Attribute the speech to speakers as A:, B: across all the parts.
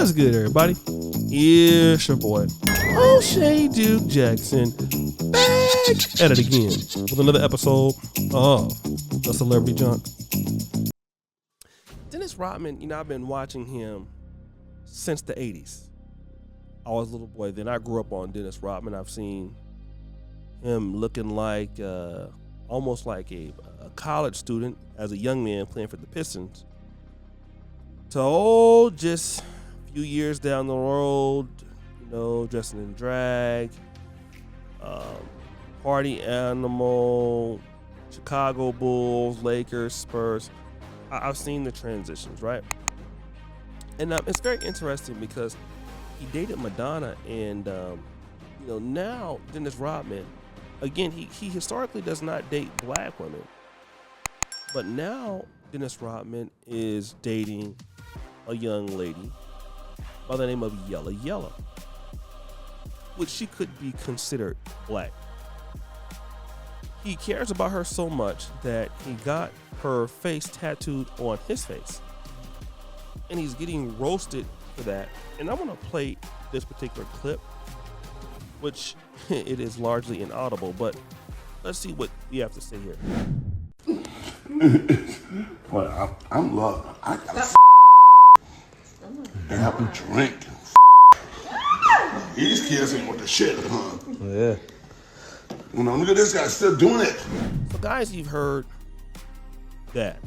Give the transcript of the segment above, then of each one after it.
A: What's good, everybody? It's your boy, O'Shea Duke Jackson, back at it again with another episode of The Celebrity Junk. Dennis Rodman, I've been watching him since the 80s. I was a little boy then. I grew up on Dennis Rodman. I've seen him looking like almost like a college student as a young man playing for the Pistons. So just a few years down the road, dressing in drag, party animal, Chicago Bulls, Lakers, Spurs. I've seen the transitions, right? And it's very interesting because he dated Madonna, and now Dennis Rodman, again, he historically does not date black women, but now Dennis Rodman is dating a young lady by the name of Yella Yella, which she could be considered black. He cares about her so much that he got her face tattooed on his face, and he's getting roasted for that. And I want to play this particular clip, which it is largely inaudible, but let's see what you have to say here.
B: Well, I'm loved. I gotta have a drink. These kids ain't with the shit, huh?
C: Yeah.
B: Look at this guy still doing it.
A: So guys, you've heard that.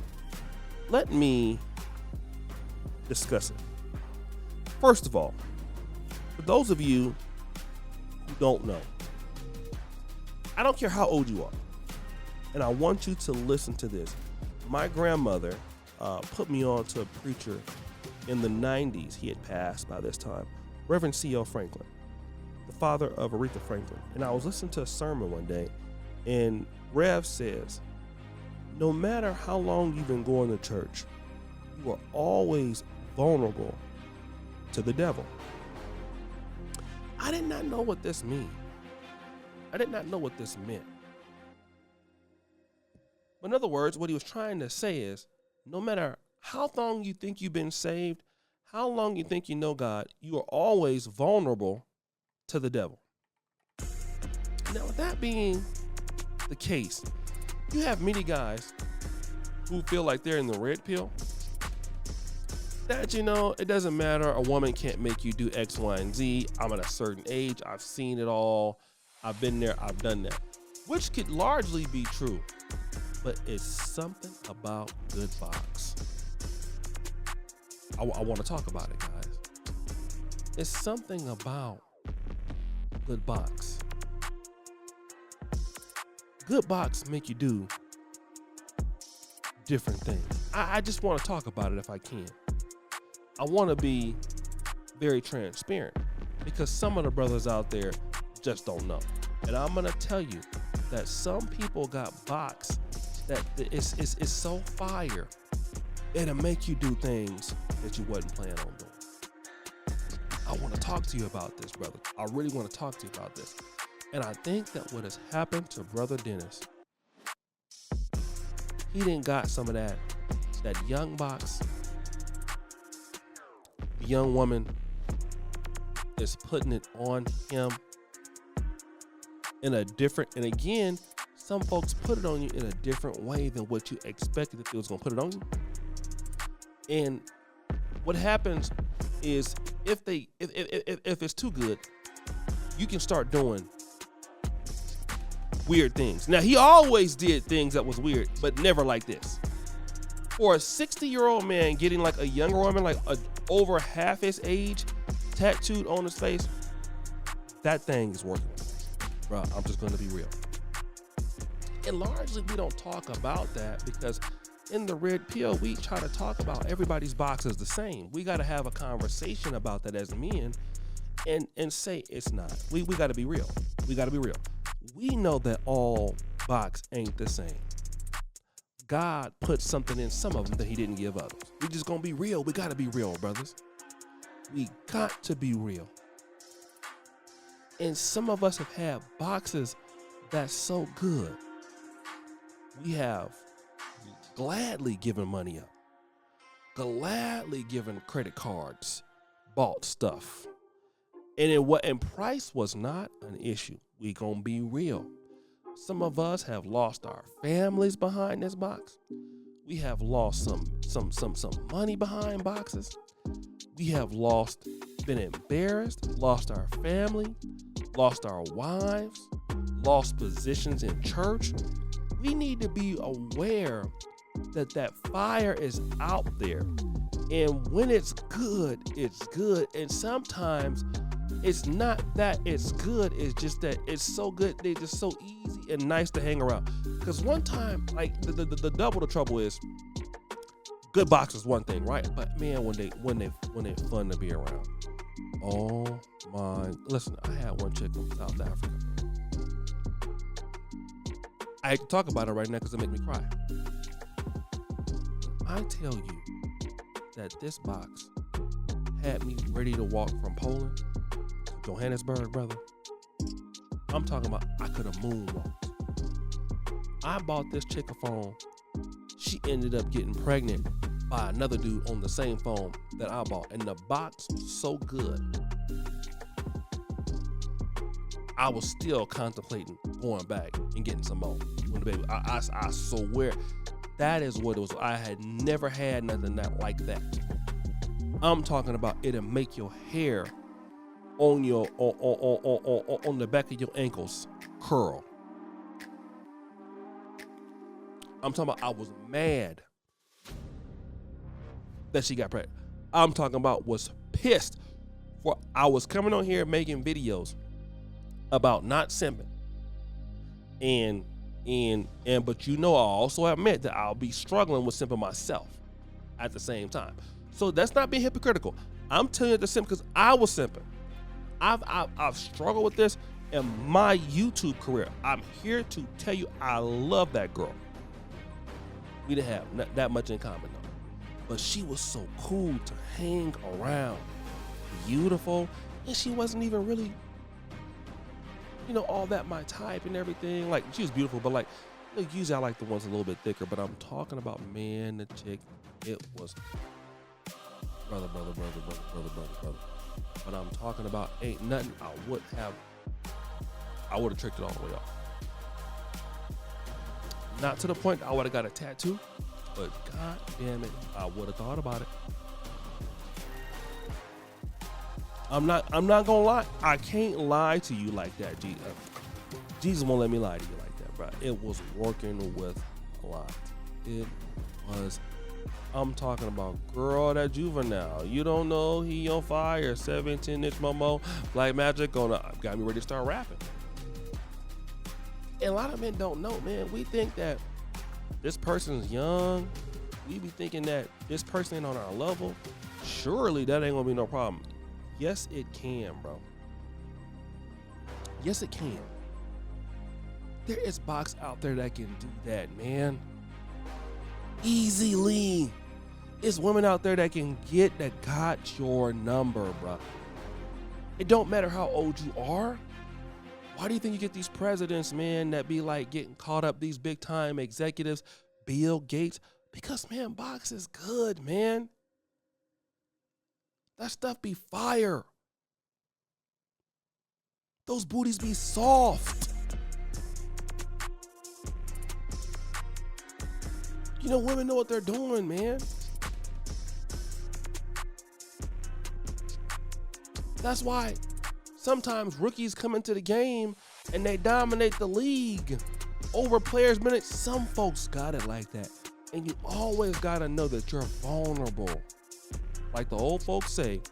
A: Let me discuss it. First of all, for those of you who don't know, I don't care how old you are, and I want you to listen to this. My grandmother put me on to a preacher in the 90s. He had passed by this time, Reverend C.L. Franklin, the father of Aretha Franklin. And I was listening to a sermon one day, and Rev says, no matter how long you've been going to church, you are always vulnerable to the devil. I did not know what this meant. I did not know what this meant. But in other words, what he was trying to say is, no matter how long you think you've been saved, how long you think you know God, you are always vulnerable to the devil. Now, with that being the case, you have many guys who feel like they're in the red pill. That, it doesn't matter. A woman can't make you do X, Y, and Z. I'm at a certain age. I've seen it all. I've been there. I've done that. Which could largely be true. But it's something about good box. I want to talk about it, guys. It's something about good box. Good box make you do different things. I just want to talk about it if I can. I want to be very transparent because some of the brothers out there just don't know. And I'm going to tell you that some people got box that it's so fire, it'll make you do things that you wasn't planning on doing. I want to talk to you about this, brother. I really want to talk to you about this. And I think that what has happened to Brother Dennis, he didn't got some of that young box. The young woman is putting it on him in a different, and again, some folks put it on you in a different way than what you expected that they was going to put it on you. And what happens is if it's too good, you can start doing weird things. Now, he always did things that was weird, but never like this. For a 60-year-old man getting like a younger woman, like over half his age, tattooed on his face, that thing is working. Bro, I'm just going to be real. And largely, we don't talk about that because in the red pill, we try to talk about everybody's box is the same. We got to have a conversation about that as men and say it's not. We got to be real. We got to be real. We know that all box ain't the same. God put something in some of them that he didn't give others. We just going to be real. We got to be real, brothers. We got to be real. And some of us have had boxes that's so good. We have gladly given money up, gladly given credit cards, bought stuff. And price was not an issue. We gonna be real. Some of us have lost our families behind this box. We have lost some money behind boxes. We have been embarrassed, lost our family, lost our wives, lost positions in church. We need to be aware that fire is out there. And when it's good, it's good. And sometimes it's not that it's good, it's just that it's so good, they're just so easy and nice to hang around. Because one time, like the double the trouble is, good box is one thing, right? But man, when they fun to be around. Oh my! Listen, I had one chick from South Africa. I hate to talk about it right now because it makes me cry. I tell you that this box had me ready to walk from Poland to Johannesburg, brother. I'm talking about I could have moonwalked. I bought this chick a phone. She ended up getting pregnant by another dude on the same phone that I bought. And the box was so good, I was still contemplating going back and getting some more. When the baby, I swear, that is what it was. I had never had nothing like that. I'm talking about it'll make your hair on the back of your ankles curl. I'm talking about I was mad that she got pregnant. I'm talking about was pissed for I was coming on here making videos about not simping. But I also admit that I'll be struggling with simping myself at the same time. So that's not being hypocritical. I'm telling you to simp because I was simping. I've struggled with this in my YouTube career. I'm here to tell you I love that girl. We didn't have not that much in common though. But she was so cool to hang around. Beautiful. And she wasn't even really, all that my type and everything. Like, she was beautiful, but usually I like the ones a little bit thicker. But I'm talking about, man, the chick, it was brother. But I'm talking about ain't nothing I would have tricked it all the way off. Not to the point I would have got a tattoo, but god damn it, I would have thought about it. I'm not gonna lie. I can't lie to you like that, Jesus won't let me lie to you like that, bro. It was working with a lot. It was. I'm talking about, girl, that juvenile. You don't know he on fire. 17-inch Momo, Black Magic got me ready to start rapping. And a lot of men don't know, man. We think that this person's young. We be thinking that this person ain't on our level. Surely that ain't gonna be no problem. Yes, it can, bro. Yes, it can. There is box out there that can do that, man. Easily. It's women out there that got your number, bro. It don't matter how old you are. Why do you think you get these presidents, man, that be like getting caught up, these big time executives, Bill Gates? Because, man, box is good, man. That stuff be fire. Those booties be soft. Women know what they're doing, man. That's why sometimes rookies come into the game and they dominate the league over players' minutes. Some folks got it like that. And you always got to know that you're vulnerable. Like the old folks say,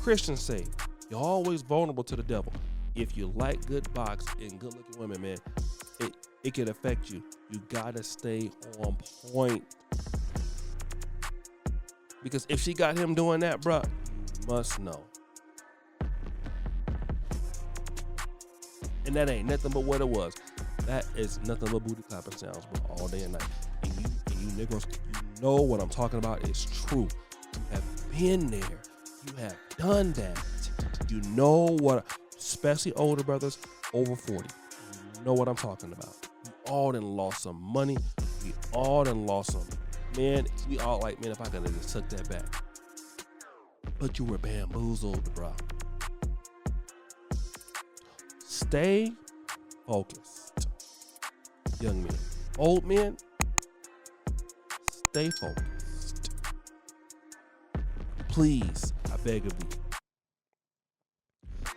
A: Christians say, you're always vulnerable to the devil. If you like good box and good looking women, man, it can affect you. You got to stay on point. Because if she got him doing that, bruh, you must know. And that ain't nothing but what it was. That is nothing but booty clapping sounds, bro, all day and night. And you niggas, you know what I'm talking about is true. You have been there. You have done that. You know what, especially older brothers over 40. You know what I'm talking about. We all done lost some money. We all done lost some. Man, we all like, man, if I could have just took that back. but you were bamboozled, bro. Stay focused, young men. Old men, stay focused. Please, I beg of you.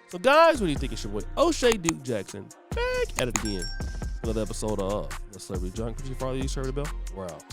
A: So, guys, what do you think? It's your boy O'Shea Duke Jackson back at it again. Another episode of The Celebrity Junk. Could you follow you, Shirley Bell? We're out.